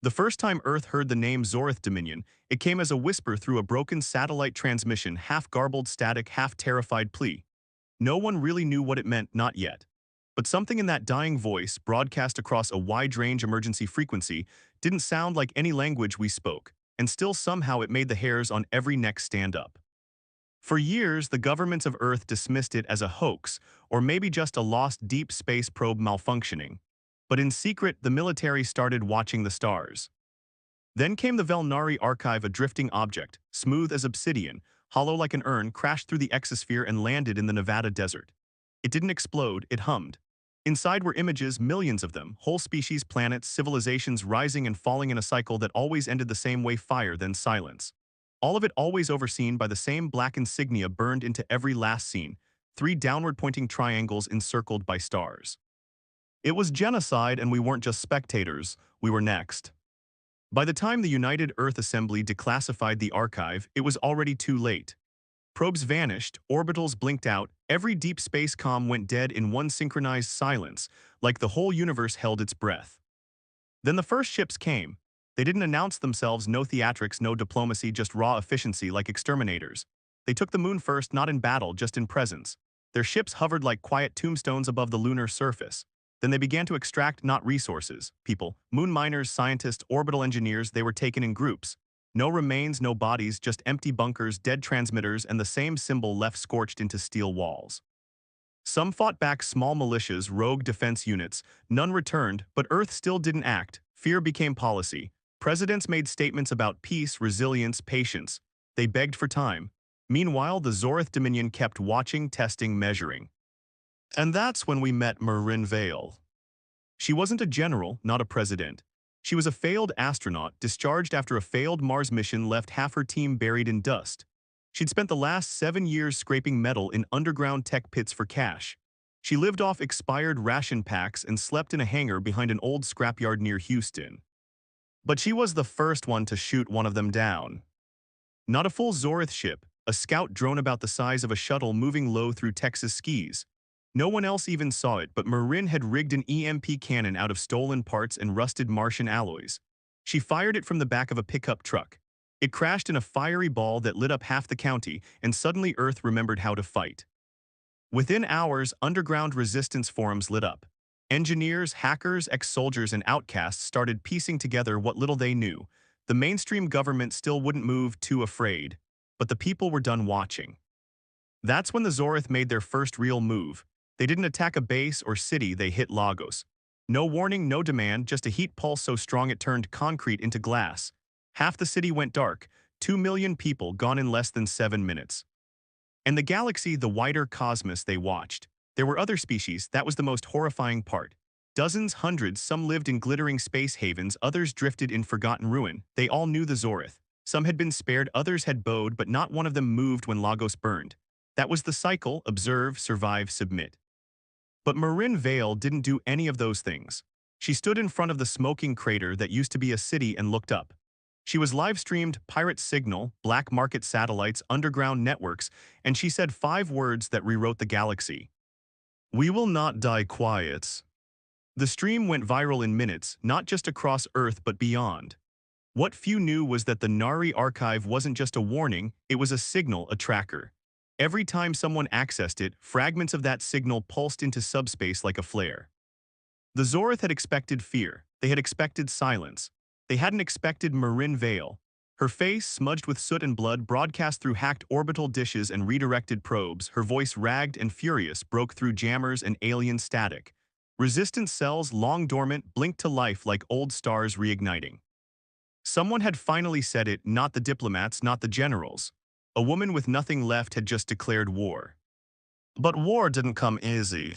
The first time Earth heard the name Zorith Dominion, it came as a whisper through a broken satellite transmission, half garbled static, half terrified plea. No one really knew what it meant, not yet. But something in that dying voice, broadcast across a wide-range emergency frequency, didn't sound like any language we spoke, and still somehow it made the hairs on every neck stand up. For years, the governments of Earth dismissed it as a hoax, or maybe just a lost deep space probe malfunctioning. But in secret, the military started watching the stars. Then came the Velnari archive, a drifting object, smooth as obsidian, hollow like an urn, crashed through the exosphere and landed in the Nevada desert. It didn't explode, it hummed. Inside were images, millions of them, whole species, planets, civilizations rising and falling in a cycle that always ended the same way: fire, then silence. All of it always overseen by the same black insignia burned into every last scene, three downward-pointing triangles encircled by stars. It was genocide, and we weren't just spectators, we were next. By the time the United Earth Assembly declassified the archive, it was already too late. Probes vanished, orbitals blinked out, every deep space comm went dead in one synchronized silence, like the whole universe held its breath. Then the first ships came. They didn't announce themselves, no theatrics, no diplomacy, just raw efficiency like exterminators. They took the moon first, not in battle, just in presence. Their ships hovered like quiet tombstones above the lunar surface. Then they began to extract not resources, people, moon miners, scientists, orbital engineers. They were taken in groups. No remains, no bodies, just empty bunkers, dead transmitters, and the same symbol left scorched into steel walls. Some fought back, small militias, rogue defense units. None returned, but Earth still didn't act. Fear became policy. Presidents made statements about peace, resilience, patience. They begged for time. Meanwhile, the Zorith Dominion kept watching, testing, measuring. And that's when we met Marin Vale. She wasn't a general, not a president. She was a failed astronaut, discharged after a failed Mars mission left half her team buried in dust. She'd spent the last 7 years scraping metal in underground tech pits for cash. She lived off expired ration packs and slept in a hangar behind an old scrapyard near Houston. But she was the first one to shoot one of them down. Not a full Zorith ship, a scout drone about the size of a shuttle moving low through Texas skis. No one else even saw it, but Marin had rigged an EMP cannon out of stolen parts and rusted Martian alloys. She fired it from the back of a pickup truck. It crashed in a fiery ball that lit up half the county, and suddenly Earth remembered how to fight. Within hours, underground resistance forums lit up. Engineers, hackers, ex-soldiers, and outcasts started piecing together what little they knew. The mainstream government still wouldn't move, too afraid. But the people were done watching. That's when the Zorith made their first real move. They didn't attack a base or city, they hit Lagos. No warning, no demand, just a heat pulse so strong it turned concrete into glass. Half the city went dark, 2 million people gone in less than 7 minutes. And the galaxy, the wider cosmos, they watched. There were other species, that was the most horrifying part. Dozens, hundreds, some lived in glittering space havens, others drifted in forgotten ruin. They all knew the Zorith. Some had been spared, others had bowed, but not one of them moved when Lagos burned. That was the cycle: observe, survive, submit. But Marin Vale didn't do any of those things. She stood in front of the smoking crater that used to be a city and looked up. She was live-streamed: pirate signal, black market satellites, underground networks, and she said 5 words that rewrote the galaxy. "We will not die quiet." The stream went viral in minutes, not just across Earth but beyond. What few knew was that the Nari archive wasn't just a warning, it was a signal, a tracker. Every time someone accessed it, fragments of that signal pulsed into subspace like a flare. The Zorith had expected fear. They had expected silence. They hadn't expected Marin Vale. Her face, smudged with soot and blood, broadcast through hacked orbital dishes and redirected probes. Her voice, ragged and furious, broke through jammers and alien static. Resistance cells, long dormant, blinked to life like old stars reigniting. Someone had finally said it, not the diplomats, not the generals. A woman with nothing left had just declared war. But war didn't come easy.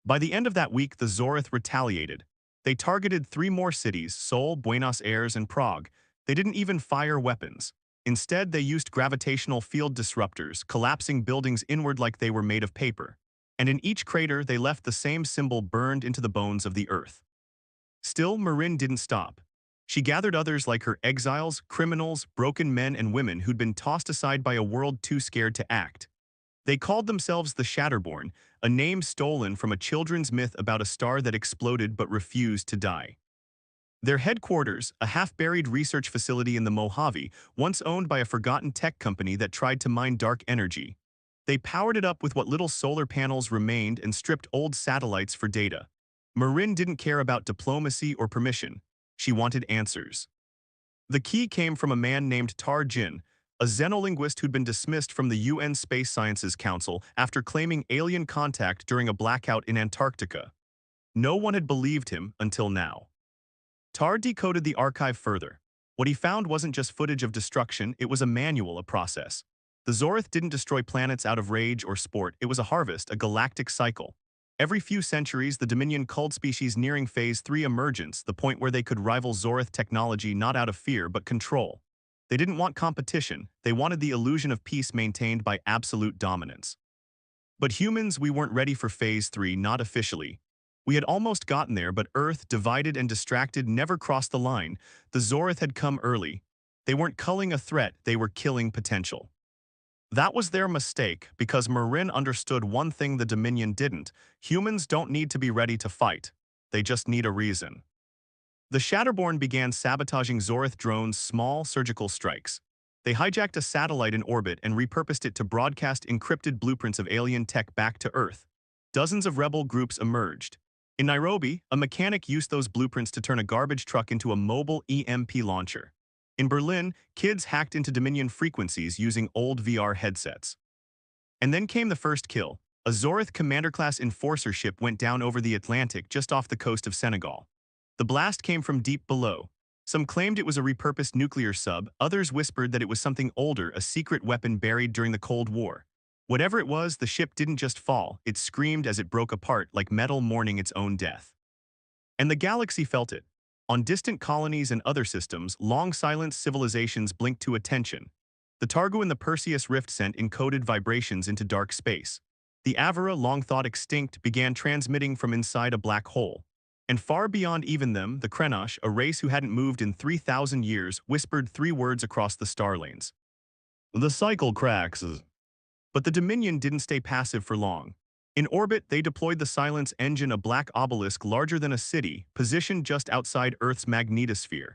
By the end of that week, the Zorith retaliated. They targeted 3 more cities: Seoul, Buenos Aires, and Prague. They didn't even fire weapons. Instead, they used gravitational field disruptors, collapsing buildings inward like they were made of paper. And in each crater, they left the same symbol burned into the bones of the Earth. Still, Marin didn't stop. She gathered others like her: exiles, criminals, broken men and women who'd been tossed aside by a world too scared to act. They called themselves the Shatterborn, a name stolen from a children's myth about a star that exploded but refused to die. Their headquarters, a half-buried research facility in the Mojave, once owned by a forgotten tech company that tried to mine dark energy. They powered it up with what little solar panels remained and stripped old satellites for data. Marin didn't care about diplomacy or permission. She wanted answers. The key came from a man named Tar Jin, a xenolinguist who'd been dismissed from the UN Space Sciences Council after claiming alien contact during a blackout in Antarctica. No one had believed him until now. Tar decoded the archive further. What he found wasn't just footage of destruction, it was a manual, a process. The Zorith didn't destroy planets out of rage or sport, it was a harvest, a galactic cycle. Every few centuries, the Dominion culled species nearing Phase 3 emergence, the point where they could rival Zorith technology not out of fear but control. They didn't want competition, they wanted the illusion of peace maintained by absolute dominance. But humans, we weren't ready for Phase 3, not officially. We had almost gotten there, but Earth, divided and distracted, never crossed the line. The Zorith had come early. They weren't culling a threat, they were killing potential. That was their mistake, because Marin understood one thing the Dominion didn't. Humans don't need to be ready to fight. They just need a reason. The Shatterborn began sabotaging Zorith drones' small surgical strikes. They hijacked a satellite in orbit and repurposed it to broadcast encrypted blueprints of alien tech back to Earth. Dozens of rebel groups emerged. In Nairobi, a mechanic used those blueprints to turn a garbage truck into a mobile EMP launcher. In Berlin, kids hacked into Dominion frequencies using old VR headsets. And then came the first kill. A Zorith commander-class enforcer ship went down over the Atlantic just off the coast of Senegal. The blast came from deep below. Some claimed it was a repurposed nuclear sub, others whispered that it was something older, a secret weapon buried during the Cold War. Whatever it was, the ship didn't just fall, it screamed as it broke apart like metal mourning its own death. And the galaxy felt it. On distant colonies and other systems, long-silenced civilizations blinked to attention. The Targu and the Perseus Rift sent encoded vibrations into dark space. The Avera, long thought extinct, began transmitting from inside a black hole. And far beyond even them, the Krenash, a race who hadn't moved in 3,000 years, whispered 3 words across the star lanes. The cycle cracks. But the Dominion didn't stay passive for long. In orbit, they deployed the Silence engine, a black obelisk larger than a city, positioned just outside Earth's magnetosphere.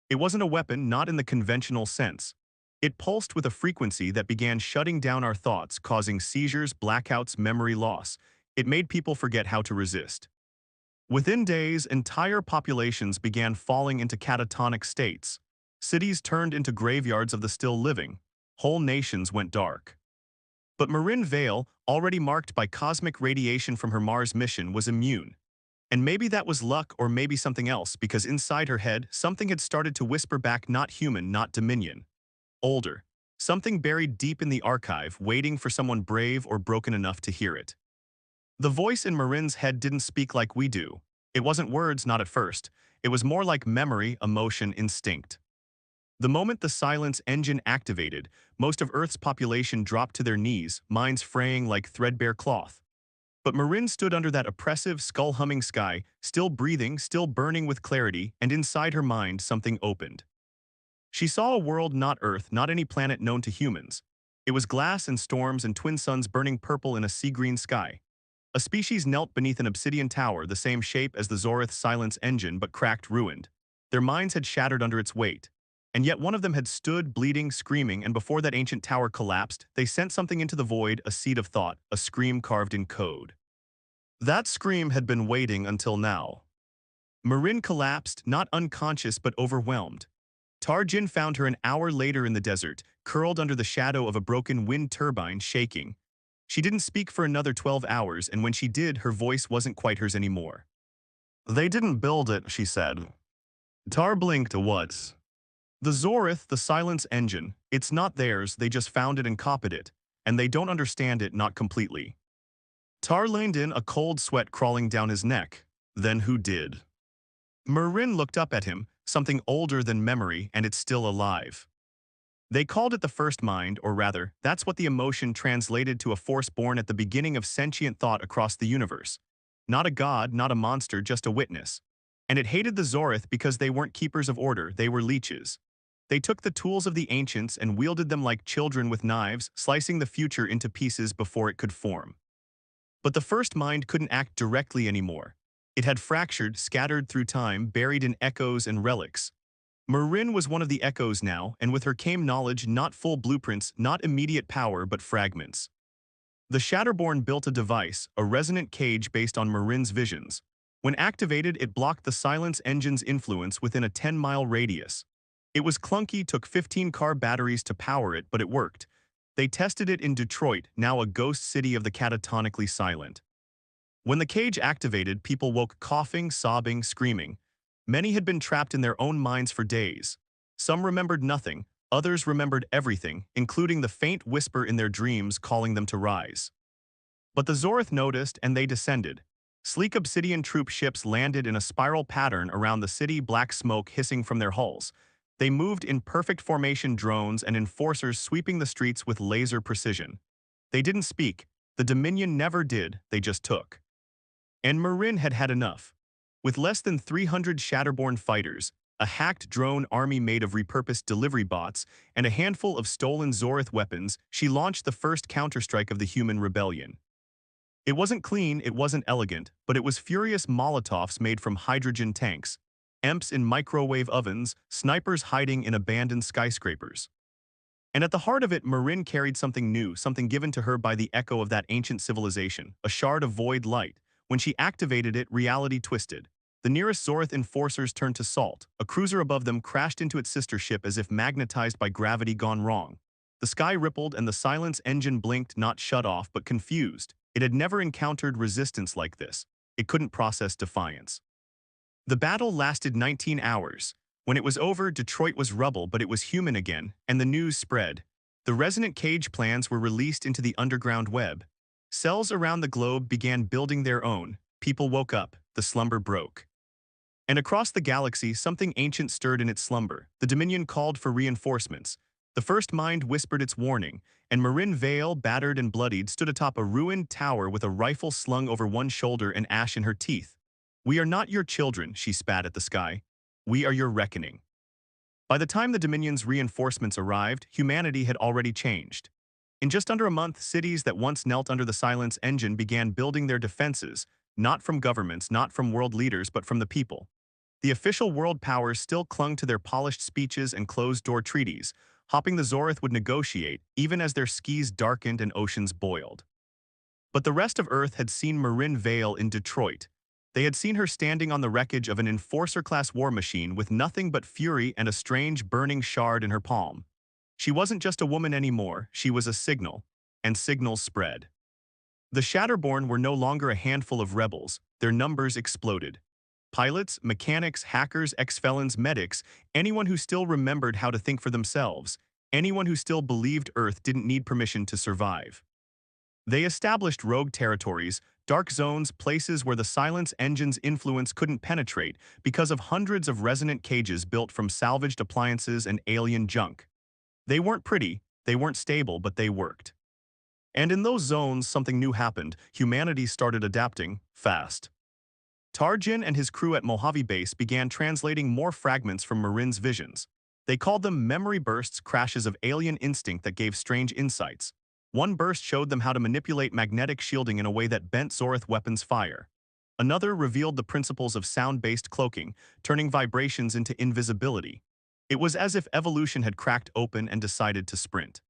It wasn't a weapon, not in the conventional sense. It pulsed with a frequency that began shutting down our thoughts, causing seizures, blackouts, memory loss. It made people forget how to resist. Within days, entire populations began falling into catatonic states. Cities turned into graveyards of the still living. Whole nations went dark. But Marin Vale, already marked by cosmic radiation from her Mars mission, was immune. And maybe that was luck or maybe something else, because inside her head, something had started to whisper back, not human, not Dominion. Older. Something buried deep in the archive, waiting for someone brave or broken enough to hear it. The voice in Marin's head didn't speak like we do. It wasn't words, not at first. It was more like memory, emotion, instinct. The moment the Silence engine activated, most of Earth's population dropped to their knees, minds fraying like threadbare cloth. But Marin stood under that oppressive, skull-humming sky, still breathing, still burning with clarity, and inside her mind something opened. She saw a world not Earth, not any planet known to humans. It was glass and storms and twin suns burning purple in a sea-green sky. A species knelt beneath an obsidian tower, the same shape as the Zorith Silence engine but cracked, ruined. Their minds had shattered under its weight. And yet one of them had stood, bleeding, screaming, and before that ancient tower collapsed, they sent something into the void, a seed of thought, a scream carved in code. That scream had been waiting until now. Marin collapsed, not unconscious but overwhelmed. Tar Jin found her an hour later in the desert, curled under the shadow of a broken wind turbine, shaking. She didn't speak for another 12 hours, and when she did, her voice wasn't quite hers anymore. They didn't build it, she said. Tar blinked. What? The Zorith, the Silence engine, it's not theirs, they just found it and copied it. And they don't understand it, not completely. Tar leaned in, a cold sweat crawling down his neck. Then who did? Marin looked up at him, something older than memory, and it's still alive. They called it the first mind, or rather, that's what the emotion translated to, a force born at the beginning of sentient thought across the universe. Not a god, not a monster, just a witness. And it hated the Zorith because they weren't keepers of order, they were leeches. They took the tools of the ancients and wielded them like children with knives, slicing the future into pieces before it could form. But the first mind couldn't act directly anymore. It had fractured, scattered through time, buried in echoes and relics. Marin was one of the echoes now, and with her came knowledge, not full blueprints, not immediate power, but fragments. The Shatterborn built a device, a resonant cage based on Marin's visions. When activated, it blocked the Silence Engine's influence within a 10-mile radius. It was clunky, took 15-car batteries to power it, but it worked. They tested it in Detroit, now a ghost city of the catatonically silent. When the cage activated, people woke coughing, sobbing, screaming. Many had been trapped in their own minds for days. Some remembered nothing, others remembered everything, including the faint whisper in their dreams calling them to rise. But the Zorth noticed and they descended. Sleek obsidian troop ships landed in a spiral pattern around the city, black smoke hissing from their hulls. They moved in perfect formation, drones and enforcers sweeping the streets with laser precision. They didn't speak. The Dominion never did, they just took. And Marin had had enough. With less than 300 Shatterborn fighters, a hacked drone army made of repurposed delivery bots, and a handful of stolen Zorth weapons, she launched the first counterstrike of the human rebellion. It wasn't clean, it wasn't elegant, but it was furious Molotovs made from hydrogen tanks, EMPs in microwave ovens, snipers hiding in abandoned skyscrapers. And at the heart of it, Marin carried something new, something given to her by the echo of that ancient civilization, a shard of void light. When she activated it, reality twisted. The nearest Zorth enforcers turned to salt. A cruiser above them crashed into its sister ship as if magnetized by gravity gone wrong. The sky rippled and the Silence Engine blinked, not shut off, but confused. It had never encountered resistance like this. It couldn't process defiance. The battle lasted 19 hours. When it was over, Detroit was rubble, but it was human again, and the news spread. The resonant cage plans were released into the underground web. Cells around the globe began building their own. People woke up. The slumber broke. And across the galaxy, something ancient stirred in its slumber. The Dominion called for reinforcements. The first mind whispered its warning, and Marin Vale, battered and bloodied, stood atop a ruined tower with a rifle slung over one shoulder and ash in her teeth. "We are not your children," she spat at the sky. "We are your reckoning." By the time the Dominion's reinforcements arrived, humanity had already changed. In just under a month, cities that once knelt under the Silence Engine began building their defenses, not from governments, not from world leaders, but from the people. The official world powers still clung to their polished speeches and closed-door treaties, hoping the Zorth would negotiate, even as their skis darkened and oceans boiled. But the rest of Earth had seen Marin Vale in Detroit. They had seen her standing on the wreckage of an Enforcer-class war machine with nothing but fury and a strange burning shard in her palm. She wasn't just a woman anymore, she was a signal, and signals spread. The Shatterborn were no longer a handful of rebels, their numbers exploded. Pilots, mechanics, hackers, ex-felons, medics, anyone who still remembered how to think for themselves, anyone who still believed Earth didn't need permission to survive. They established rogue territories, dark zones, places where the Silence Engine's influence couldn't penetrate because of hundreds of resonant cages built from salvaged appliances and alien junk. They weren't pretty, they weren't stable, but they worked. And in those zones, something new happened. Humanity started adapting, fast. Tarjin and his crew at Mojave Base began translating more fragments from Marin's visions. They called them memory bursts, crashes of alien instinct that gave strange insights. One burst showed them how to manipulate magnetic shielding in a way that bent Zorth weapons' fire. Another revealed the principles of sound-based cloaking, turning vibrations into invisibility. It was as if evolution had cracked open and decided to sprint.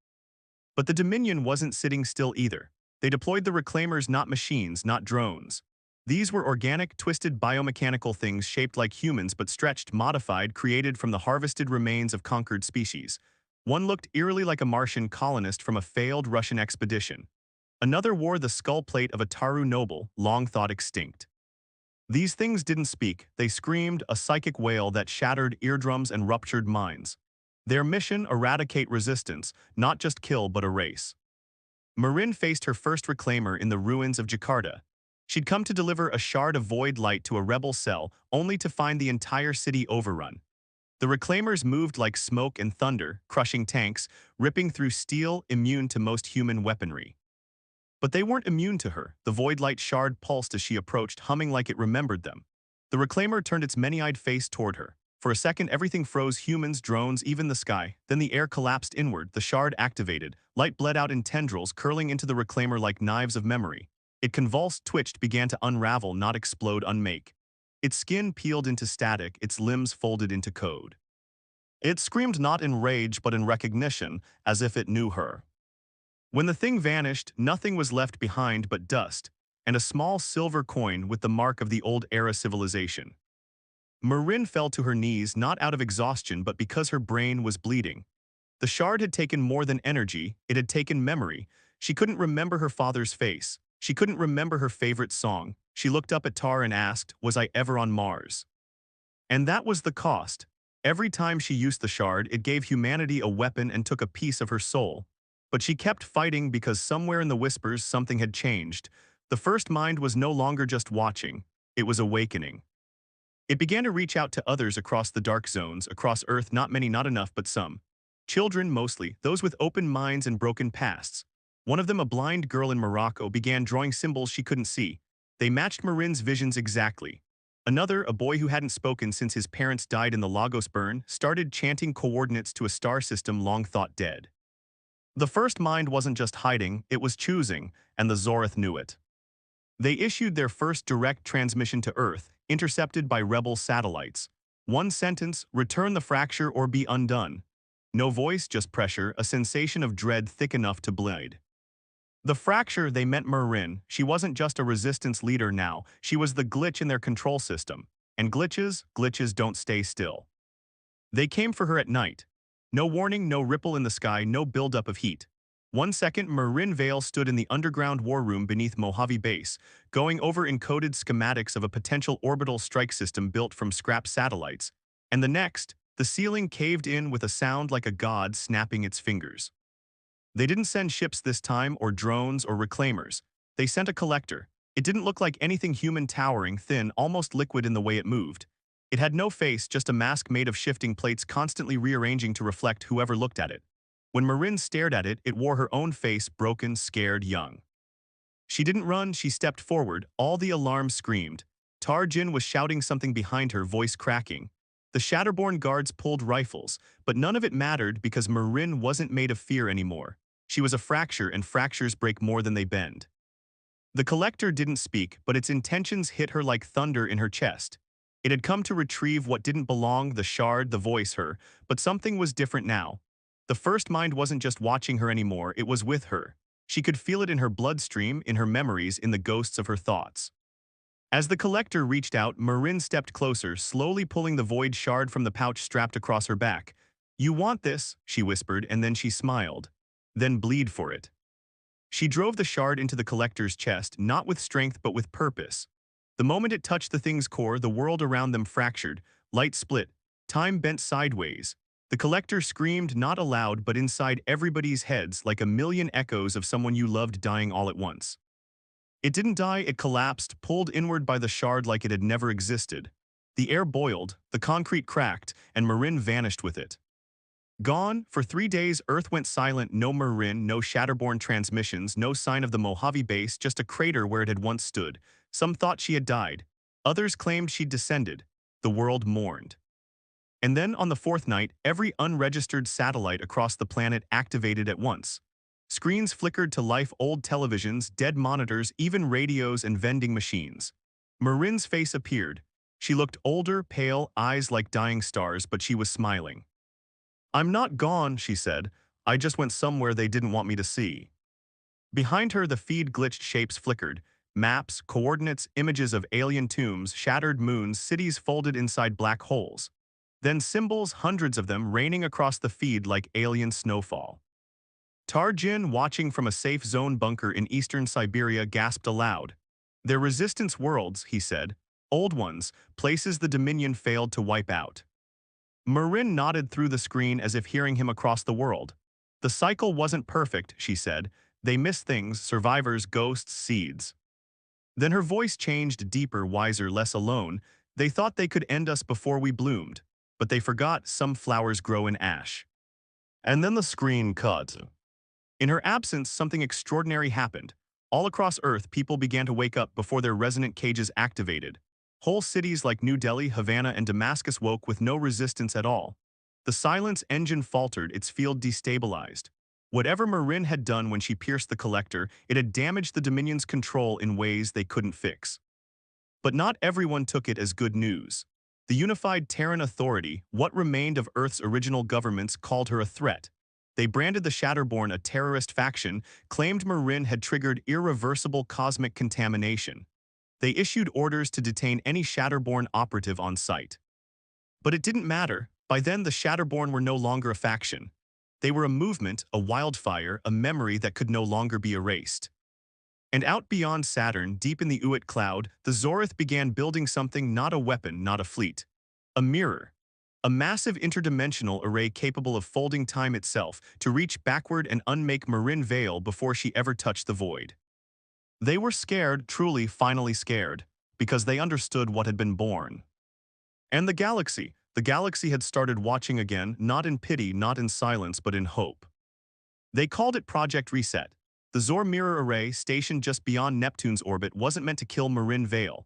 But the Dominion wasn't sitting still either. They deployed the Reclaimers, not machines, not drones. These were organic, twisted biomechanical things shaped like humans but stretched, modified, created from the harvested remains of conquered species. One looked eerily like a Martian colonist from a failed Russian expedition. Another wore the skull plate of a Taru noble, long thought extinct. These things didn't speak, they screamed, a psychic wail that shattered eardrums and ruptured minds. Their mission: eradicate resistance, not just kill but erase. Marin faced her first Reclaimer in the ruins of Jakarta. She'd come to deliver a shard of void light to a rebel cell, only to find the entire city overrun. The Reclaimers moved like smoke and thunder, crushing tanks, ripping through steel, immune to most human weaponry. But they weren't immune to her. The void light shard pulsed as she approached, humming like it remembered them. The Reclaimer turned its many-eyed face toward her. For a second, everything froze: humans, drones, even the sky. Then the air collapsed inward, the shard activated. Light bled out in tendrils, curling into the Reclaimer like knives of memory. It convulsed, twitched, began to unravel, not explode, unmake. Its skin peeled into static, its limbs folded into code. It screamed not in rage but in recognition, as if it knew her. When the thing vanished, nothing was left behind but dust, and a small silver coin with the mark of the old era civilization. Marin fell to her knees not out of exhaustion but because her brain was bleeding. The shard had taken more than energy, it had taken memory. She couldn't remember her father's face. She couldn't remember her favorite song. She looked up at Tar and asked, "Was I ever on Mars?" And that was the cost. Every time she used the shard, it gave humanity a weapon and took a piece of her soul. But she kept fighting because somewhere in the whispers something had changed. The first mind was no longer just watching, it was awakening. It began to reach out to others across the dark zones, across Earth, not many, not enough, but some. Children mostly, those with open minds and broken pasts. One of them, a blind girl in Morocco, began drawing symbols she couldn't see. They matched Marin's visions exactly. Another, a boy who hadn't spoken since his parents died in the Lagos burn, started chanting coordinates to a star system long thought dead. The first mind wasn't just hiding, it was choosing, and the Zorith knew it. They issued their first direct transmission to Earth, intercepted by rebel satellites. One sentence, return the fracture or be undone. No voice, just pressure, a sensation of dread thick enough to bleed. The fracture, they meant Marin. She wasn't just a resistance leader now, she was the glitch in their control system. And glitches don't stay still. They came for her at night. No warning, no ripple in the sky, no buildup of heat. 1 second, Marin Vale stood in the underground war room beneath Mojave Base, going over encoded schematics of a potential orbital strike system built from scrap satellites. And the next, the ceiling caved in with a sound like a god snapping its fingers. They didn't send ships this time, or drones, or reclaimers. They sent a collector. It didn't look like anything human, towering, thin, almost liquid in the way it moved. It had no face, just a mask made of shifting plates constantly rearranging to reflect whoever looked at it. When Marin stared at it, it wore her own face, broken, scared, young. She didn't run, she stepped forward, all the alarms screamed. Tar Jin was shouting something behind her, voice cracking. The Shatterborn guards pulled rifles, but none of it mattered because Marin wasn't made of fear anymore. She was a fracture, and fractures break more than they bend. The collector didn't speak, but its intentions hit her like thunder in her chest. It had come to retrieve what didn't belong, the shard, the voice, her, but something was different now. The first mind wasn't just watching her anymore, it was with her. She could feel it in her bloodstream, in her memories, in the ghosts of her thoughts. As the collector reached out, Marin stepped closer, slowly pulling the void shard from the pouch strapped across her back. "You want this," she whispered, and then she smiled. "Then bleed for it." She drove the shard into the collector's chest, not with strength but with purpose. The moment it touched the thing's core, the world around them fractured, light split, time bent sideways. The collector screamed, not aloud but inside everybody's heads, like a million echoes of someone you loved dying all at once. It didn't die, it collapsed, pulled inward by the shard like it had never existed. The air boiled, the concrete cracked, and Marin vanished with it. Gone, for 3 days Earth went silent, no Marin, no Shatterborn transmissions, no sign of the Mojave base, just a crater where it had once stood. Some thought she had died. Others claimed she'd descended. The world mourned. And then on the fourth night, every unregistered satellite across the planet activated at once. Screens flickered to life, old televisions, dead monitors, even radios and vending machines. Marin's face appeared. She looked older, pale, eyes like dying stars, but she was smiling. "I'm not gone," she said. "I just went somewhere they didn't want me to see." Behind her, the feed glitched, shapes flickered. Maps, coordinates, images of alien tombs, shattered moons, cities folded inside black holes. Then symbols, hundreds of them, raining across the feed like alien snowfall. Tar Jin, watching from a safe zone bunker in eastern Siberia, gasped aloud. "They're resistance worlds," he said. "Old ones, places the Dominion failed to wipe out." Marin nodded through the screen as if hearing him across the world. "The cycle wasn't perfect," she said. "They missed things, survivors, ghosts, seeds." Then her voice changed, deeper, wiser, less alone. "They thought they could end us before we bloomed. But they forgot some flowers grow in ash." And then the screen cut. In her absence, something extraordinary happened. All across Earth, people began to wake up before their resonant cages activated. Whole cities like New Delhi, Havana, and Damascus woke with no resistance at all. The silence engine faltered, its field destabilized. Whatever Marin had done when she pierced the collector, it had damaged the Dominion's control in ways they couldn't fix. But not everyone took it as good news. The unified Terran Authority, what remained of Earth's original governments, called her a threat. They branded the Shatterborn a terrorist faction, claimed Marin had triggered irreversible cosmic contamination. They issued orders to detain any Shatterborn operative on site. But it didn't matter. By then, the Shatterborn were no longer a faction. They were a movement, a wildfire, a memory that could no longer be erased. And out beyond Saturn, deep in the Uit cloud, the Zorith began building something, not a weapon, not a fleet. A mirror. A massive interdimensional array capable of folding time itself to reach backward and unmake Marin Vale before she ever touched the void. They were scared, truly, finally scared, because they understood what had been born. And the galaxy had started watching again, not in pity, not in silence, but in hope. They called it Project Reset. The Zor Mirror Array, stationed just beyond Neptune's orbit, wasn't meant to kill Marin Vale.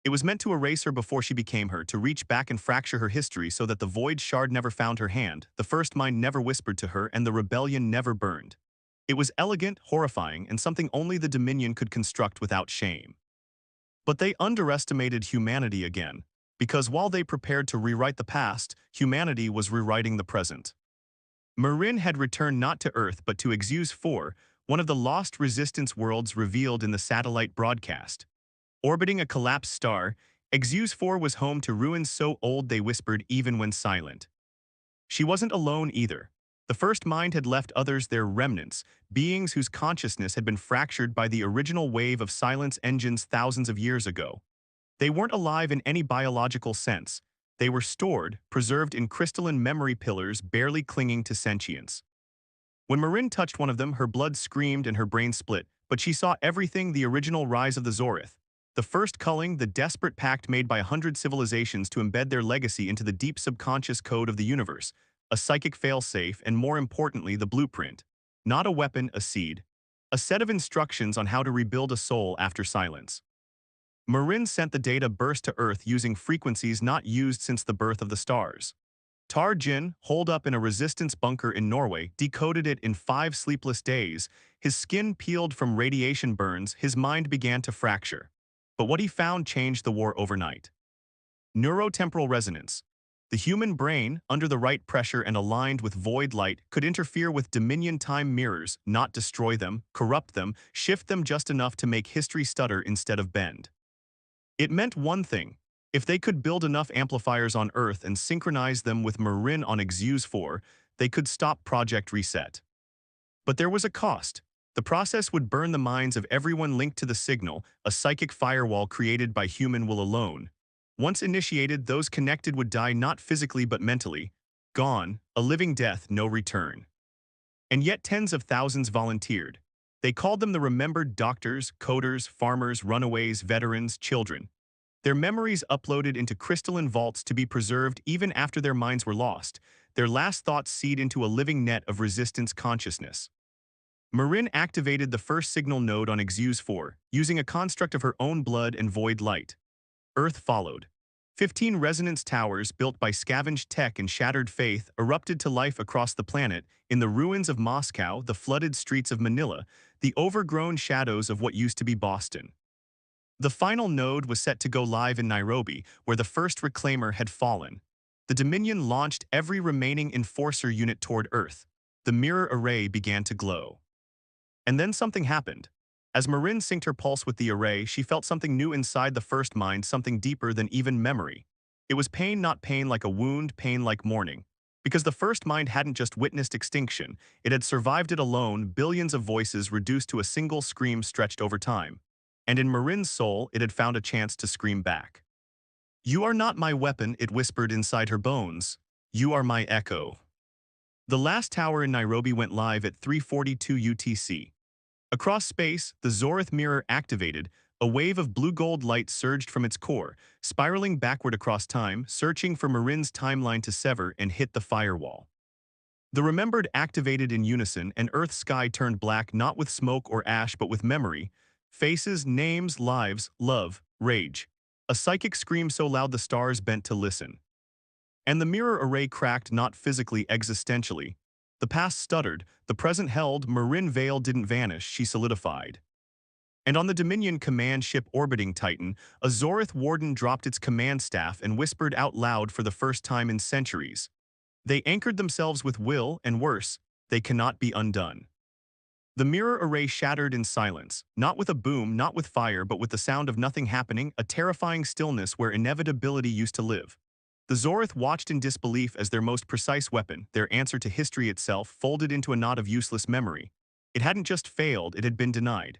It was meant to erase her before she became her, to reach back and fracture her history so that the Void Shard never found her hand, the First Mind never whispered to her, and the Rebellion never burned. It was elegant, horrifying, and something only the Dominion could construct without shame. But they underestimated humanity again, because while they prepared to rewrite the past, humanity was rewriting the present. Marin had returned not to Earth but to Exus 4, one of the lost resistance worlds revealed in the satellite broadcast. Orbiting a collapsed star, Exus 4 was home to ruins so old they whispered even when silent. She wasn't alone either. The First Mind had left others, their remnants, beings whose consciousness had been fractured by the original wave of silence engines thousands of years ago. They weren't alive in any biological sense. They were stored, preserved in crystalline memory pillars barely clinging to sentience. When Marin touched one of them, her blood screamed and her brain split, but she saw everything: the original rise of the Zorith. The first culling, the desperate pact made by 100 civilizations to embed their legacy into the deep subconscious code of the universe. A psychic failsafe, and more importantly, the blueprint. Not a weapon, a seed. A set of instructions on how to rebuild a soul after silence. Marin sent the data burst to Earth using frequencies not used since the birth of the stars. Tar Jin, holed up in a resistance bunker in Norway, decoded it in 5 sleepless days. His skin peeled from radiation burns, his mind began to fracture. But what he found changed the war overnight. Neurotemporal resonance. The human brain, under the right pressure and aligned with void light, could interfere with Dominion time mirrors, not destroy them, corrupt them, shift them just enough to make history stutter instead of bend. It meant one thing: if they could build enough amplifiers on Earth and synchronize them with Marin on Exus 4, they could stop Project Reset. But there was a cost. The process would burn the minds of everyone linked to the signal, a psychic firewall created by human will alone. Once initiated, those connected would die not physically but mentally. Gone, a living death, no return. And yet tens of thousands volunteered. They called them the remembered: doctors, coders, farmers, runaways, veterans, children. Their memories uploaded into crystalline vaults to be preserved even after their minds were lost. Their last thoughts seed into a living net of resistance consciousness. Marin activated the first signal node on Exus 4, using a construct of her own blood and void light. Earth followed. 15 resonance towers built by scavenged tech and shattered faith erupted to life across the planet, in the ruins of Moscow, the flooded streets of Manila, the overgrown shadows of what used to be Boston. The final node was set to go live in Nairobi, where the first reclaimer had fallen. The Dominion launched every remaining enforcer unit toward Earth. The mirror array began to glow. And then something happened. As Marin synced her pulse with the array, she felt something new inside the First Mind, something deeper than even memory. It was pain, not pain like a wound, pain like mourning. Because the First Mind hadn't just witnessed extinction, it had survived it alone, billions of voices reduced to a single scream stretched over time. And in Marin's soul, it had found a chance to scream back. "You are not my weapon," it whispered inside her bones. "You are my echo." The last tower in Nairobi went live at 3:42 UTC. Across space, the Zorith mirror activated. A wave of blue-gold light surged from its core, spiraling backward across time, searching for Marin's timeline to sever, and hit the firewall. The remembered activated in unison, and Earth's sky turned black, not with smoke or ash but with memory. Faces, names, lives, love, rage. A psychic scream so loud the stars bent to listen. And the mirror array cracked, not physically, existentially. The past stuttered, the present held. Marin Vale didn't vanish, she solidified. And on the Dominion command ship orbiting Titan, a Zorith warden dropped its command staff and whispered out loud for the first time in centuries. They anchored themselves with will, and worse, they cannot be undone. The mirror array shattered in silence, not with a boom, not with fire, but with the sound of nothing happening, a terrifying stillness where inevitability used to live. The Zorith watched in disbelief as their most precise weapon, their answer to history itself, folded into a knot of useless memory. It hadn't just failed, it had been denied.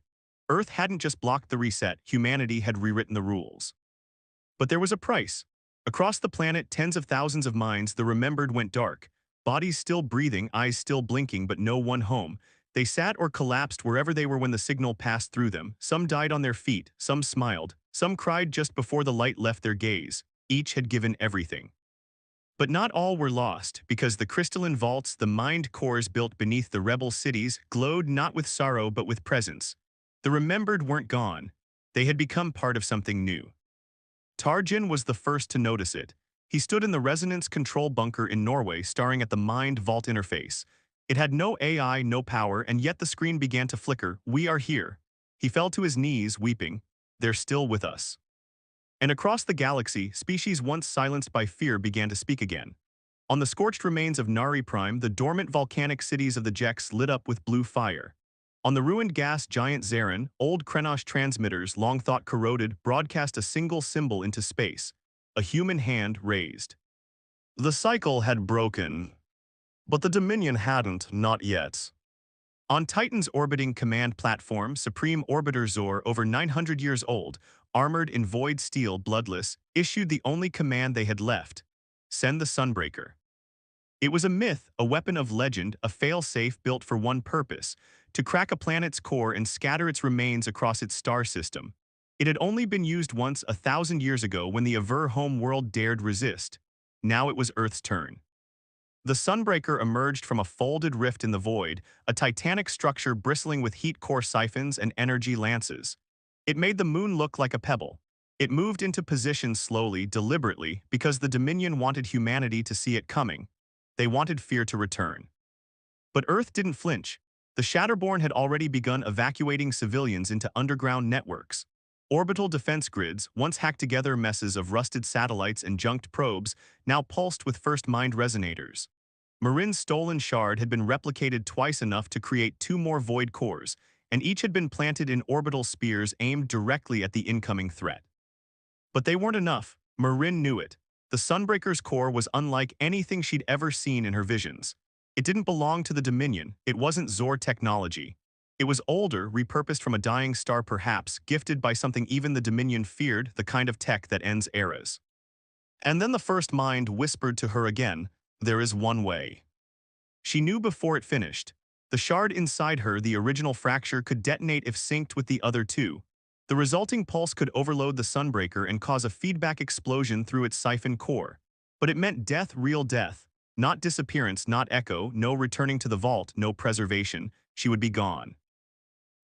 Earth hadn't just blocked the reset, humanity had rewritten the rules. But there was a price. Across the planet, tens of thousands of minds, the remembered went dark. Bodies still breathing, eyes still blinking, but no one home. They sat or collapsed wherever they were when the signal passed through them. Some died on their feet, some smiled, some cried just before the light left their gaze. Each had given everything. But not all were lost, because the crystalline vaults, the mind cores built beneath the rebel cities, glowed not with sorrow but with presence. The remembered weren't gone. They had become part of something new. Tarjan was the first to notice it. He stood in the resonance control bunker in Norway, staring at the mind vault interface. It had no AI, no power, and yet the screen began to flicker. "We are here." He fell to his knees, weeping. "They're still with us." And across the galaxy, species once silenced by fear began to speak again. On the scorched remains of Nari Prime, the dormant volcanic cities of the Jex lit up with blue fire. On the ruined gas giant Zarin, old Krenash transmitters, long thought corroded, broadcast a single symbol into space: a human hand raised. The cycle had broken, but the Dominion hadn't, not yet. On Titan's orbiting command platform, Supreme Orbiter Zor, over 900 years old, armored in void steel, bloodless, issued the only command they had left: send the Sunbreaker. It was a myth, a weapon of legend, a fail-safe built for one purpose: to crack a planet's core and scatter its remains across its star system. It had only been used once 1,000 years ago when the Aver home world dared resist. Now it was Earth's turn. The Sunbreaker emerged from a folded rift in the void, a titanic structure bristling with heat core siphons and energy lances. It made the moon look like a pebble. It moved into position slowly, deliberately, because the Dominion wanted humanity to see it coming. They wanted fear to return. But Earth didn't flinch. The Shatterborn had already begun evacuating civilians into underground networks. Orbital defense grids, once hacked together messes of rusted satellites and junked probes, now pulsed with first mind resonators. Marin's stolen shard had been replicated twice enough to create 2 more void cores, and each had been planted in orbital spears aimed directly at the incoming threat. But they weren't enough. Marin knew it. The Sunbreaker's core was unlike anything she'd ever seen in her visions. It didn't belong to the Dominion. It wasn't Zor technology. It was older, repurposed from a dying star perhaps, gifted by something even the Dominion feared, the kind of tech that ends eras. And then the first mind whispered to her again, "There is one way." She knew before it finished. The shard inside her, the original fracture, could detonate if synced with the other two. The resulting pulse could overload the Sunbreaker and cause a feedback explosion through its siphon core. But it meant death, real death. Not disappearance, not echo, no returning to the vault, no preservation. She would be gone.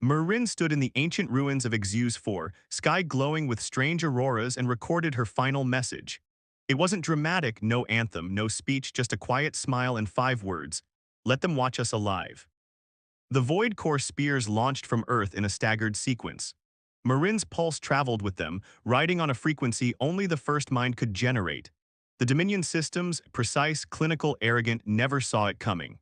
Marin stood in the ancient ruins of Exus 4, sky glowing with strange auroras, and recorded her final message. It wasn't dramatic, no anthem, no speech, just a quiet smile and 5 words: "Let them watch us alive." The Void Core spears launched from Earth in a staggered sequence. Marin's pulse traveled with them, riding on a frequency only the first mind could generate. The Dominion systems, precise, clinical, arrogant, never saw it coming.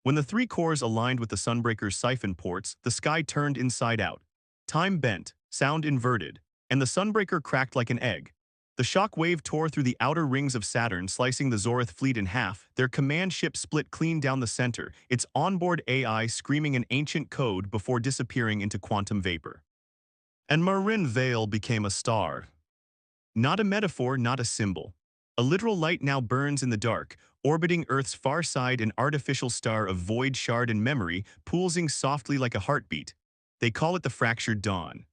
When the 3 cores aligned with the Sunbreaker's siphon ports, the sky turned inside out. Time bent, sound inverted, and the Sunbreaker cracked like an egg. The shock wave tore through the outer rings of Saturn, slicing the Zorith fleet in half. Their command ship split clean down the center, its onboard AI screaming an ancient code before disappearing into quantum vapor. And Marin Vale became a star. Not a metaphor, not a symbol. A literal light now burns in the dark, orbiting Earth's far side, an artificial star of void, shard, and memory, pulsing softly like a heartbeat. They call it the Fractured Dawn.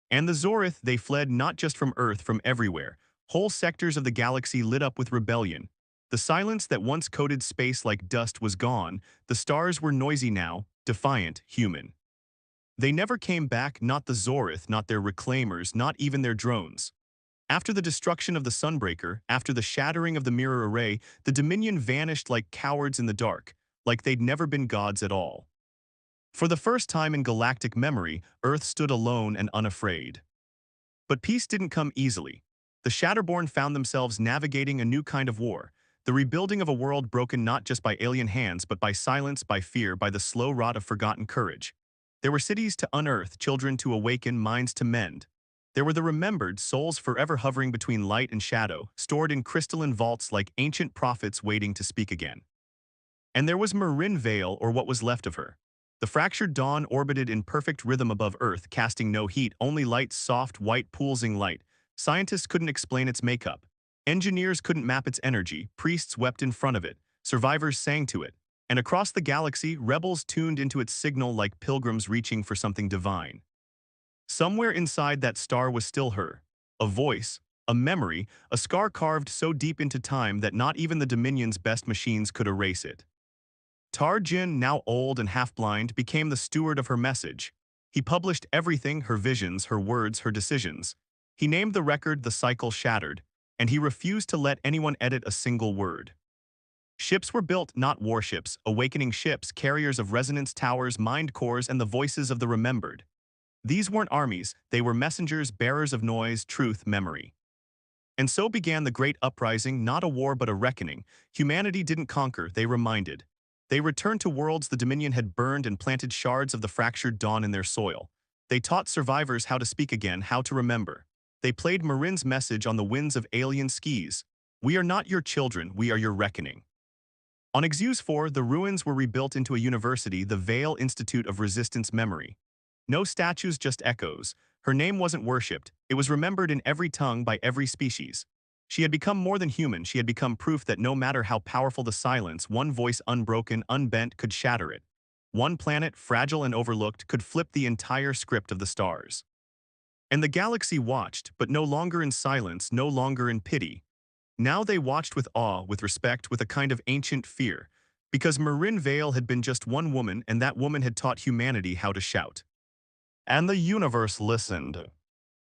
And the Zorith, they fled not just from Earth, from everywhere. Whole sectors of the galaxy lit up with rebellion. The silence that once coated space like dust was gone. The stars were noisy now, defiant, human. They never came back, not the Zorith, not their reclaimers, not even their drones. After the destruction of the Sunbreaker, after the shattering of the mirror array, the Dominion vanished like cowards in the dark, like they'd never been gods at all. For the first time in galactic memory, Earth stood alone and unafraid. But peace didn't come easily. The Shatterborn found themselves navigating a new kind of war, the rebuilding of a world broken not just by alien hands but by silence, by fear, by the slow rot of forgotten courage. There were cities to unearth, children to awaken, minds to mend. There were the remembered, souls forever hovering between light and shadow, stored in crystalline vaults like ancient prophets waiting to speak again. And there was Marin Vale, or what was left of her. The fractured dawn orbited in perfect rhythm above Earth, casting no heat, only light, soft, white pulsing light. Scientists couldn't explain its makeup. Engineers couldn't map its energy, priests wept in front of it, survivors sang to it. And across the galaxy, rebels tuned into its signal like pilgrims reaching for something divine. Somewhere inside that star was still her. A voice, a memory, a scar carved so deep into time that not even the Dominion's best machines could erase it. Tarjin, now old and half-blind, became the steward of her message. He published everything, her visions, her words, her decisions. He named the record The Cycle Shattered, and he refused to let anyone edit a single word. Ships were built, not warships, awakening ships, carriers of resonance towers, mind cores, and the voices of the remembered. These weren't armies, they were messengers, bearers of noise, truth, memory. And so began the Great Uprising, not a war but a reckoning. Humanity didn't conquer, they reminded. They returned to worlds the Dominion had burned and planted shards of the fractured dawn in their soil. They taught survivors how to speak again, how to remember. They played Marin's message on the winds of alien skis. We are not your children, we are your reckoning. On Exus 4, the ruins were rebuilt into a university, the Vale Institute of Resistance Memory. No statues, just echoes. Her name wasn't worshipped, it was remembered in every tongue by every species. She had become more than human, she had become proof that no matter how powerful the silence, one voice unbroken, unbent, could shatter it. One planet, fragile and overlooked, could flip the entire script of the stars. And the galaxy watched, but no longer in silence, no longer in pity. Now they watched with awe, with respect, with a kind of ancient fear, because Marin Vale had been just one woman, and that woman had taught humanity how to shout. And the universe listened.